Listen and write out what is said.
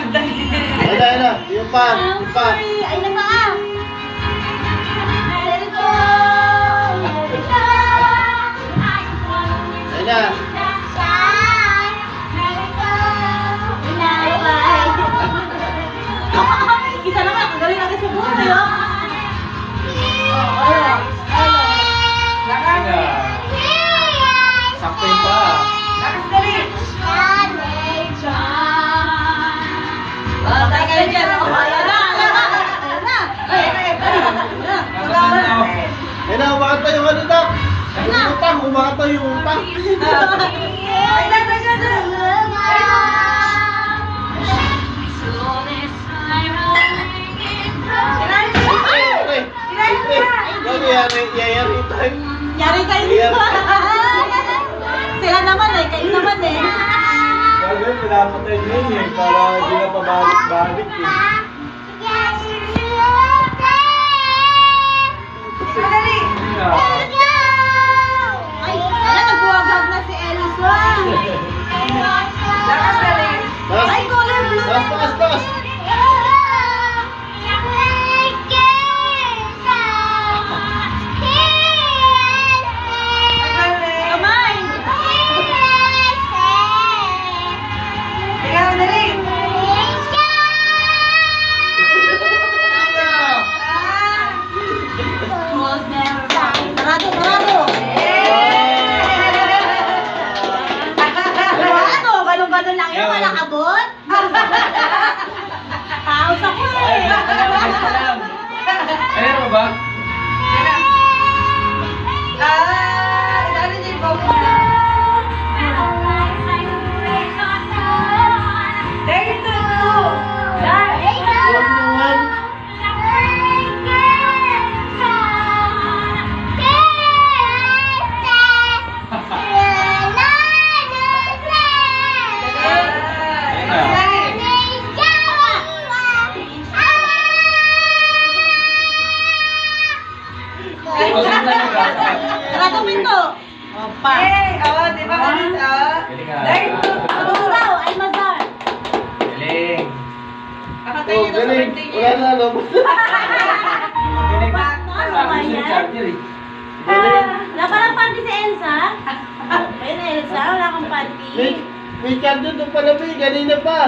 Ayun na. Yung pa. Yung pa. Ay, na pa ah. Let it go. Let it go. Ayun na. Isa naman, kagaling natin sa buhay, oh. Sakto yun pa. Lakas dali. Ah, tayo kayo dyan. Oh, ayan na, ayan na. Ayan na. Ayan na. Ayun na. Umakat tayo yung ano daw. Yung utang. Umakat tayo yung utang. Ay, na, na, na, na. Yayari tayo. Yari kayo dito. Sila naman eh, kayo naman eh. Gagawin, pinapatay nyo yun eh. Para hindi na pabalik-balik eh. Dali. Ay, wala, nagbuwagag na si Elisa. Lakas dali. Ay, color blue. Taas, taas, taas. Kamay. Ikaw, dali. Sarado, sarado. Ano, ganun-ganun lang yun, walang abot. Paus ako eh. Ayan mo ba? Dali din po. There to two. One naman. Sarado pinto. Opa. Di ba ganito? Galing ka. Ano daw? Ay, mazar. Galing. Kakatay Oh, niyo daw sa galing. birthday Wala niya. na, lobos. Galing. Ano ba Sabi yan? sa charger eh. Wala pa lang panty si Elsa? Ayun, Elsa, wala kang panty. May charger doon pala, may. Ganina pa.